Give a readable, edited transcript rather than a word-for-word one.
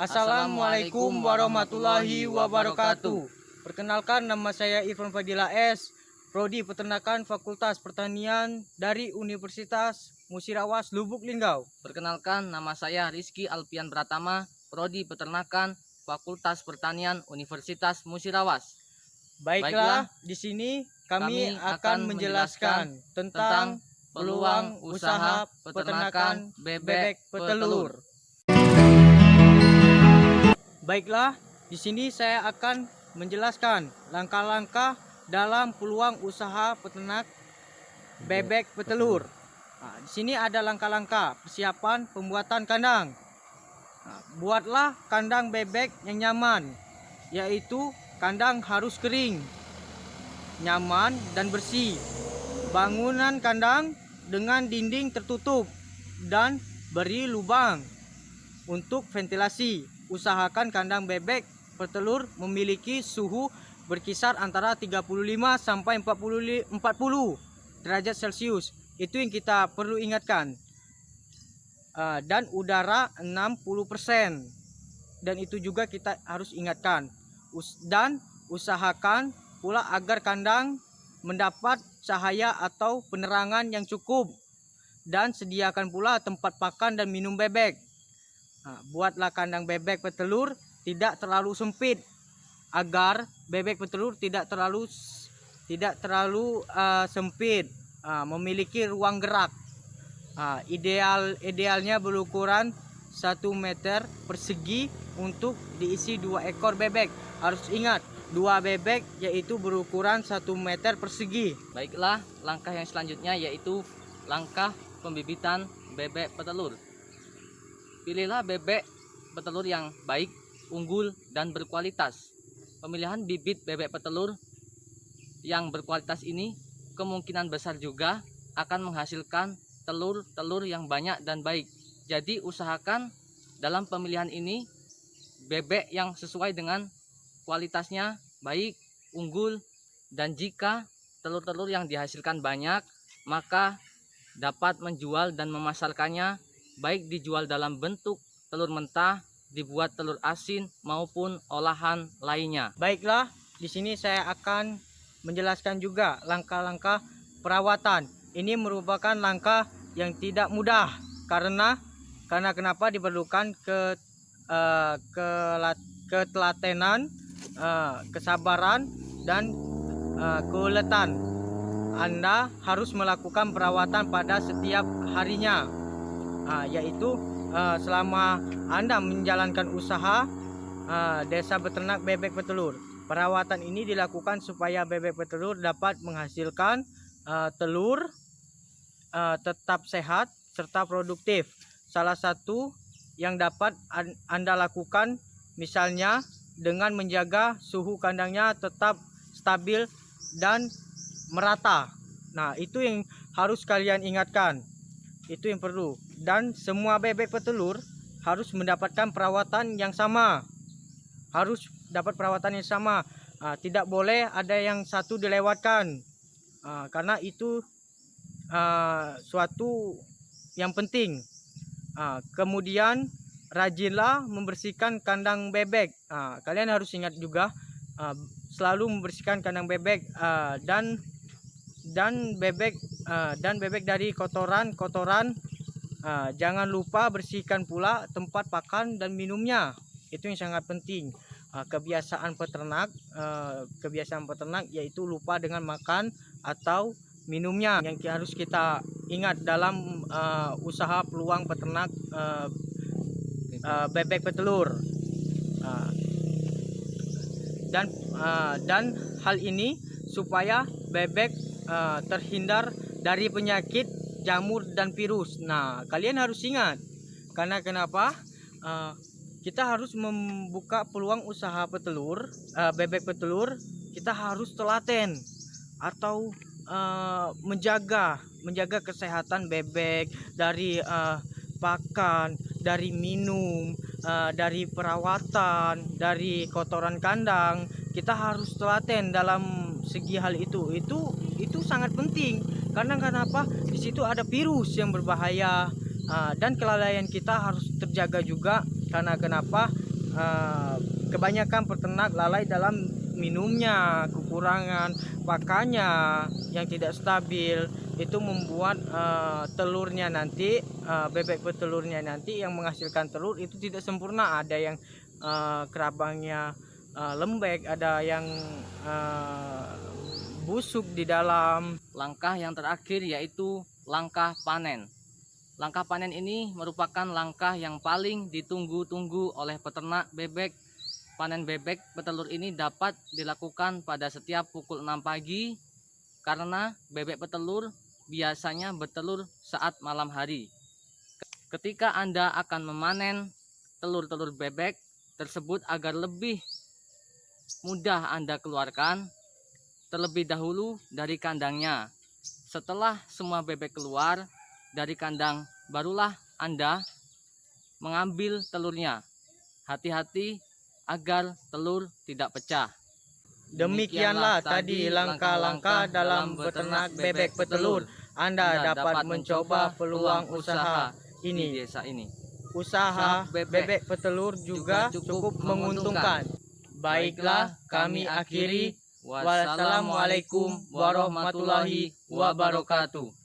Assalamualaikum warahmatullahi wabarakatuh. Perkenalkan, nama saya Irfan Fadila S, Prodi Peternakan Fakultas Pertanian dari Universitas Musirawas Lubuk Linggau. Perkenalkan, nama saya Rizky Alpian Pratama, Prodi Peternakan Fakultas Pertanian Universitas Musirawas. Baiklah, di sini kami akan menjelaskan tentang peluang usaha peternakan bebek petelur. Baiklah, di sini saya akan menjelaskan langkah-langkah dalam peluang usaha peternak bebek petelur. Nah, di sini ada langkah-langkah persiapan pembuatan kandang. Nah, buatlah kandang bebek yang nyaman, yaitu kandang harus kering, nyaman dan bersih. Bangunan kandang dengan dinding tertutup dan beri lubang untuk ventilasi. Usahakan kandang bebek petelur memiliki suhu berkisar antara 35 sampai 40 derajat Celcius. Itu yang kita perlu ingatkan. Dan udara 60%. Dan itu juga kita harus ingatkan. Dan usahakan pula agar kandang mendapat cahaya atau penerangan yang cukup. Dan sediakan pula tempat pakan dan minum bebek. Buatlah kandang bebek petelur tidak terlalu sempit agar bebek petelur tidak terlalu sempit, memiliki ruang gerak. Idealnya berukuran 1 meter persegi untuk diisi 2 ekor bebek. Harus ingat, 2 bebek yaitu berukuran 1 meter persegi. Baiklah, langkah yang selanjutnya yaitu langkah pembibitan bebek petelur. Pilihlah bebek petelur yang baik, unggul, dan berkualitas. Pemilihan bibit bebek petelur yang berkualitas ini kemungkinan besar juga akan menghasilkan telur-telur yang banyak dan baik. Jadi usahakan dalam pemilihan ini bebek yang sesuai dengan kualitasnya baik, unggul, dan jika telur-telur yang dihasilkan banyak, maka dapat menjual dan memasarkannya, baik dijual dalam bentuk telur mentah, dibuat telur asin maupun olahan lainnya. Baiklah, di sini saya akan menjelaskan juga langkah-langkah perawatan. Ini merupakan langkah yang tidak mudah karena kenapa diperlukan ketelatenan, kesabaran, dan keuletan. Anda harus melakukan perawatan pada setiap harinya, yaitu selama Anda menjalankan usaha desa beternak bebek petelur. Perawatan ini dilakukan supaya bebek petelur dapat menghasilkan telur tetap sehat serta produktif. Salah satu yang dapat Anda lakukan misalnya dengan menjaga suhu kandangnya tetap stabil dan merata. Nah, itu yang harus kalian ingatkan. Itu yang perlu. Dan semua bebek petelur harus mendapatkan perawatan yang sama. Harus dapat perawatan yang sama. Tidak boleh ada yang satu dilewatkan. Karena itu suatu yang penting. Kemudian rajinlah membersihkan kandang bebek. Kalian harus ingat juga selalu membersihkan kandang bebek dan bebek dari kotoran. Jangan lupa bersihkan pula tempat pakan dan minumnya. Itu yang sangat penting. Kebiasaan peternak yaitu lupa dengan makan atau minumnya yang harus kita ingat dalam usaha peluang peternak bebek petelur. Dan hal ini supaya bebek terhindar dari penyakit jamur dan virus. Nah, kalian harus ingat karena kenapa kita harus membuka peluang usaha petelur bebek petelur. Kita harus telaten atau menjaga kesehatan bebek dari pakan, dari minum, dari perawatan, dari kotoran kandang. Kita harus telaten dalam segi hal itu sangat penting karena kenapa di situ ada virus yang berbahaya, dan kelalaian kita harus terjaga juga karena kenapa kebanyakan peternak lalai dalam minumnya, kekurangan pakannya yang tidak stabil, itu membuat telurnya nanti, bebek petelurnya nanti yang menghasilkan telur itu tidak sempurna. Ada yang kerabangnya lembek, ada yang busuk di dalam. Langkah yang terakhir yaitu langkah panen. Langkah panen ini merupakan langkah yang paling ditunggu-tunggu oleh peternak bebek. Panen bebek petelur ini dapat dilakukan pada setiap pukul 6 pagi karena bebek petelur biasanya bertelur saat malam hari. Ketika Anda akan memanen telur-telur bebek tersebut agar lebih mudah Anda keluarkan, terlebih dahulu dari kandangnya. Setelah semua bebek keluar dari kandang, barulah Anda mengambil telurnya. Hati-hati agar telur tidak pecah. Demikianlah tadi langkah-langkah dalam beternak bebek petelur. Anda dapat mencoba peluang usaha di ini. desa ini. Usaha bebek petelur juga cukup menguntungkan. Baiklah, kami akhiri. Wassalamualaikum warahmatullahi wabarakatuh.